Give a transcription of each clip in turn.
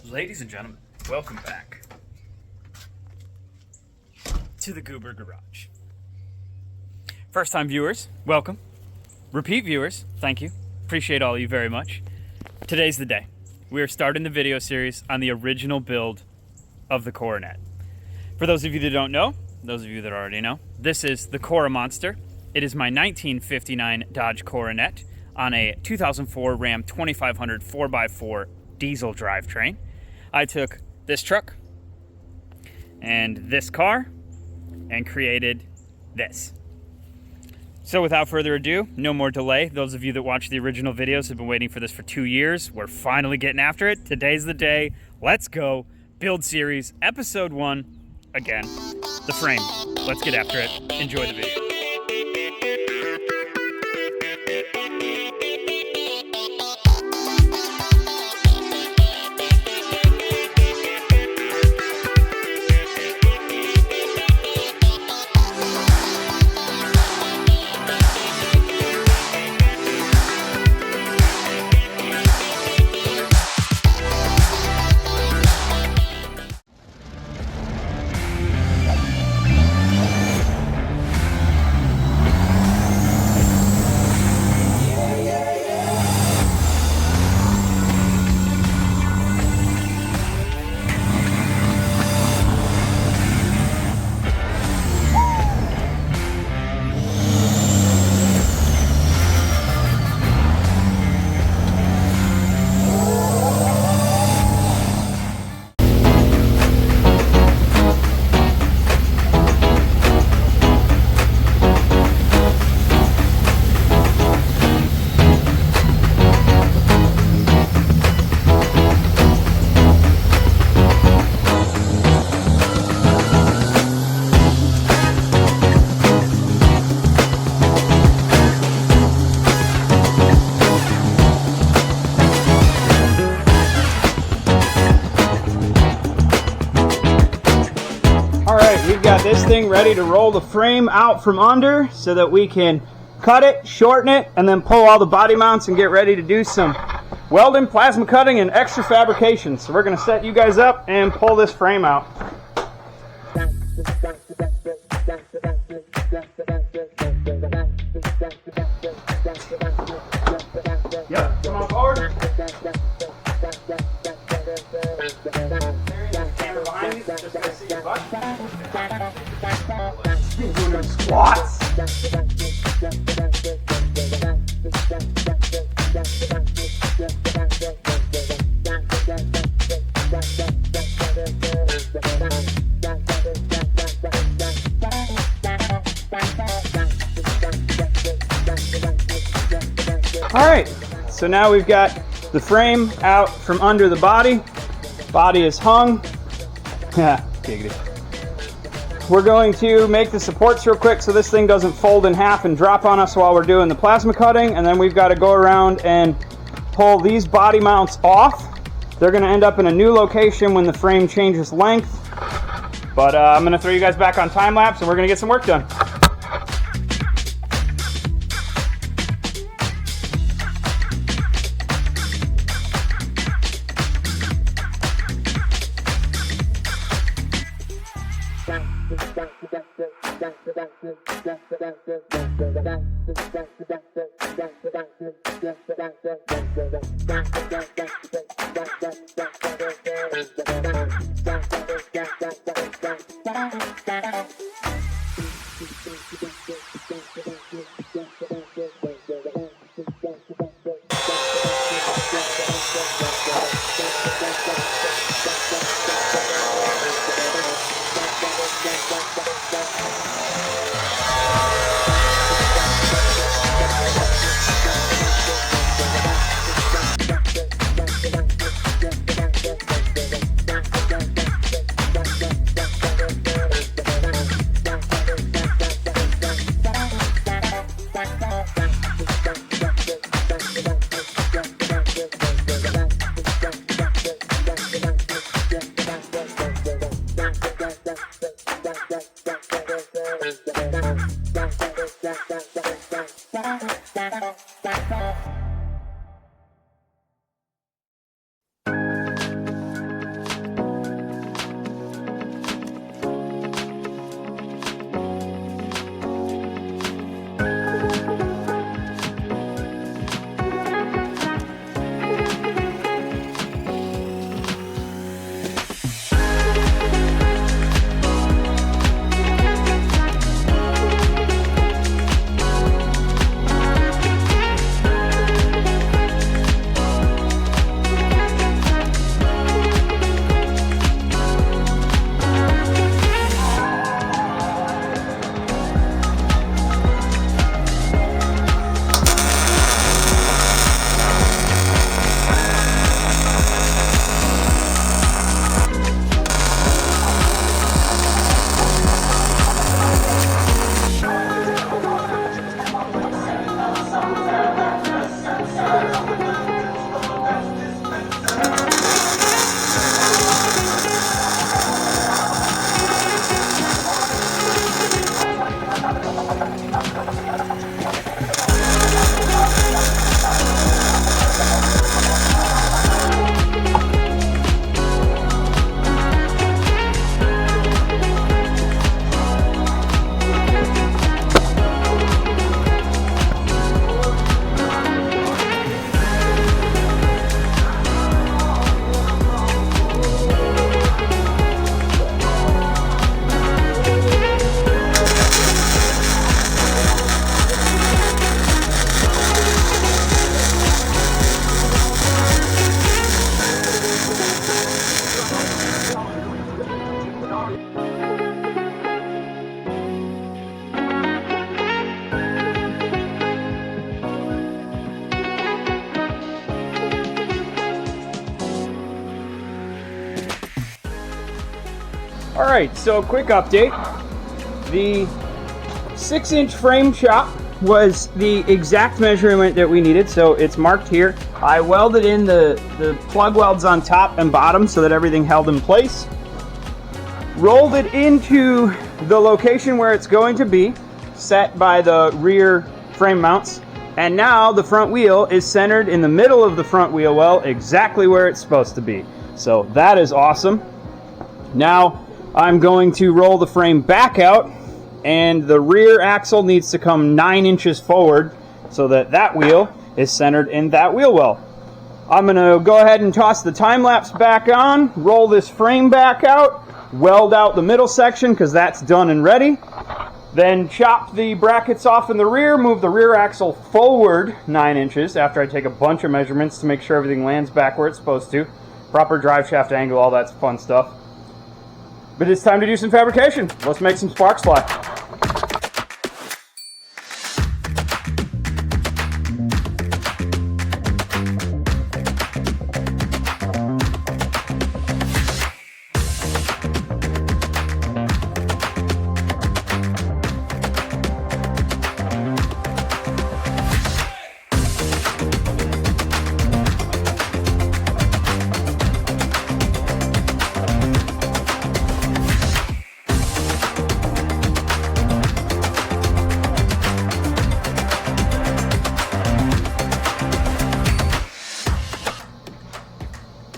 Ladies and gentlemen, welcome back to the Goober Garage. First time viewers, welcome. Repeat viewers, thank you. Appreciate all of you very much. Today's the day. We are starting the video series on the original build of the Coronet. For those of you that don't know, those of you that already know, this is the CoroMonster. It is my 1959 Dodge Coronet on a 2004 Ram 2500 4x4 diesel drivetrain. I took this truck and this car and created this. So without further ado, no more delay. Those of you that watch the original videos have been waiting for this for 2 years. We're finally getting after it. Today's the day. Let's go. Build series, episode 1. Again, the frame. Let's get after it. Enjoy the video. We've got this thing ready to roll the frame out from under so that we can cut it, shorten it, and then pull all the body mounts and get ready to do some welding, plasma cutting, and extra fabrication. So we're going to set you guys up and pull this frame out. Yep, come on forward. Squats. All right, so now we've got the frame out from under the body. Body is hung. Yeah, giggity. We're going to make the supports real quick so this thing doesn't fold in half and drop on us while we're doing the plasma cutting, and then we've got to go around and pull these body mounts off. They're going to end up in a new location when the frame changes length, but I'm going to throw you guys back on time lapse and we're going to get some work done. All right, so quick update. The 6-inch frame chop was the exact measurement that we needed, so it's marked here. I welded in the plug welds on top and bottom so that everything held in place. Rolled it into the location where it's going to be, set by the rear frame mounts. And now the front wheel is centered in the middle of the front wheel well, exactly where it's supposed to be. So that is awesome. Now I'm going to roll the frame back out, and the rear axle needs to come 9 inches forward so that that wheel is centered in that wheel well. I'm going to go ahead and toss the time lapse back on, roll this frame back out, weld out the middle section because that's done and ready. Then chop the brackets off in the rear, move the rear axle forward 9 inches after I take a bunch of measurements to make sure everything lands back where it's supposed to. Proper drive shaft angle, all that fun stuff. But it's time to do some fabrication. Let's make some sparks fly.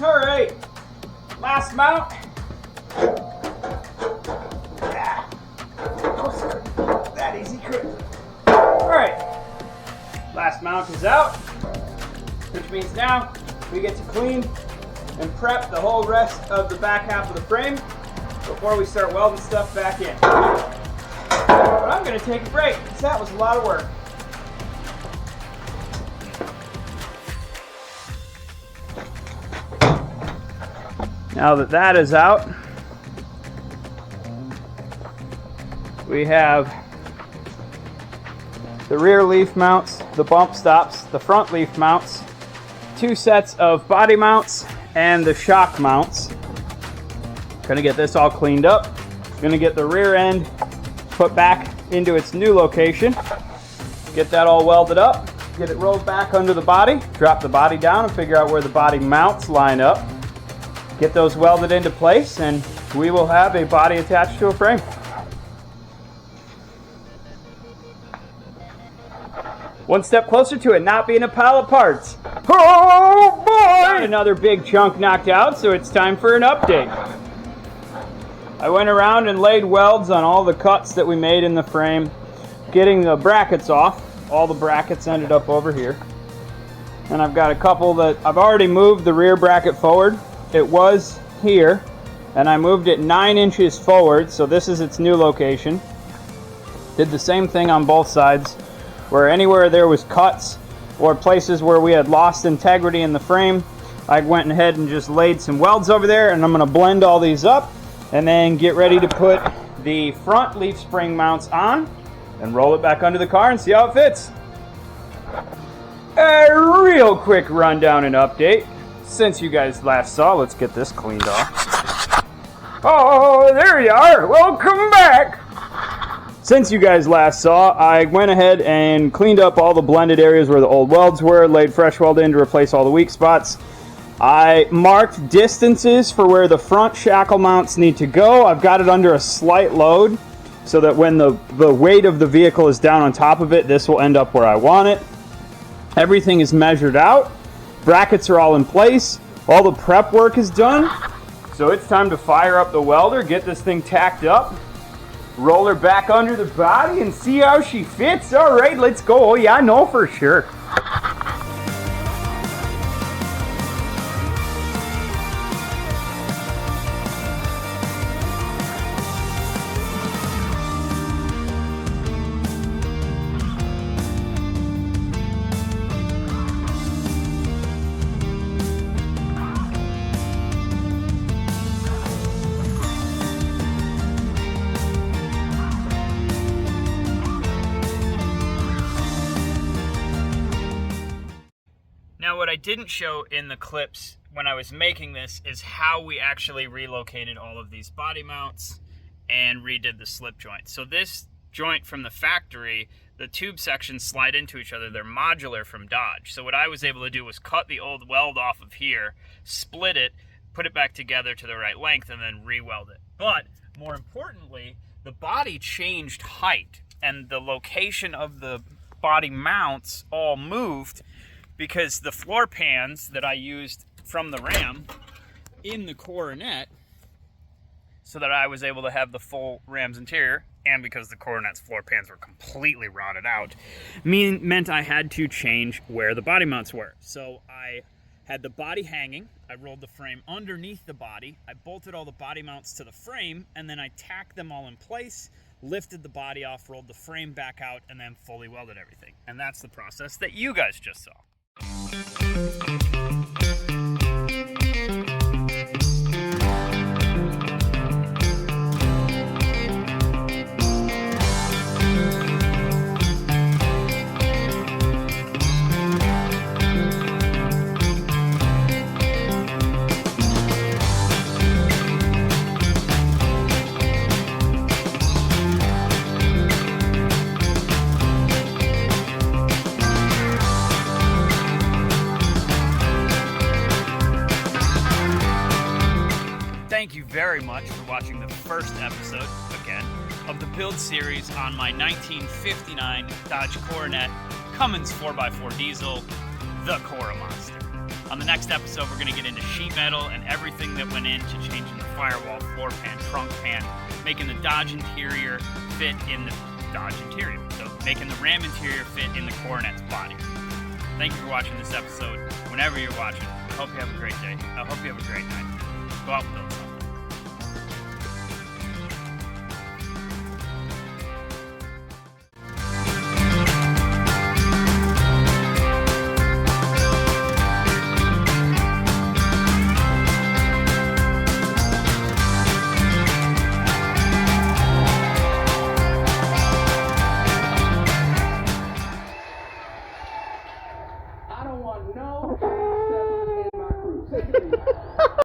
All right, last mount. That easy, quick. All right, last mount is out, which means now we get to clean and prep the whole rest of the back half of the frame before we start welding stuff back in. But I'm gonna take a break because that was a lot of work. Now that that is out, we have the rear leaf mounts, the bump stops, the front leaf mounts, 2 sets of body mounts, and the shock mounts. Gonna get this all cleaned up. Gonna get the rear end put back into its new location. Get that all welded up, get it rolled back under the body, drop the body down and figure out where the body mounts line up. Get those welded into place, and we will have a body attached to a frame. One step closer to it not being a pile of parts. Oh boy! Got another big chunk knocked out, so it's time for an update. I went around and laid welds on all the cuts that we made in the frame, getting the brackets off. All the brackets ended up over here. And I've got a couple that I've already moved the rear bracket forward. It was here, and I moved it 9 inches forward, so this is its new location. Did the same thing on both sides, where anywhere there was cuts or places where we had lost integrity in the frame, I went ahead and just laid some welds over there, and I'm going to blend all these up and then get ready to put the front leaf spring mounts on and roll it back under the car and see how it fits. A real quick rundown and update. Since you guys last saw, let's get this cleaned off. Oh, there you are. Welcome back. Since you guys last saw, I went ahead and cleaned up all the blended areas where the old welds were, laid fresh weld in to replace all the weak spots. I marked distances for where the front shackle mounts need to go. I've got it under a slight load so that when the weight of the vehicle is down on top of it, this will end up where I want it. Everything is measured out. Brackets are all in place. All the prep work is done. So it's time to fire up the welder, get this thing tacked up, roll her back under the body, and see how she fits. All right, let's go. Oh yeah, I know for sure. Now, what I didn't show in the clips when I was making this is how we actually relocated all of these body mounts and redid the slip joint. So this joint from the factory, the tube sections slide into each other. They're modular from Dodge. So what I was able to do was cut the old weld off of here, split it, put it back together to the right length, and then re-weld it. But more importantly, the body changed height, and the location of the body mounts all moved because the floor pans that I used from the Ram in the Coronet, so that I was able to have the full Ram's interior, and because the Coronet's floor pans were completely rotted out, meant I had to change where the body mounts were. So I had the body hanging, I rolled the frame underneath the body, I bolted all the body mounts to the frame, and then I tacked them all in place, lifted the body off, rolled the frame back out, and then fully welded everything. And that's the process that you guys just saw. Thank you very much for watching the first episode, again, of the build series on my 1959 Dodge Coronet Cummins 4x4 diesel, the CoroMonster. On the next episode, we're going to get into sheet metal and everything that went into changing the firewall, floor pan, trunk pan, making the Dodge interior fit in the Dodge interior. So making the Ram interior fit in the Coronet's body. Thank you for watching this episode. Whenever you're watching, I hope you have a great day. I hope you have a great night. Go out and build something. I don't want no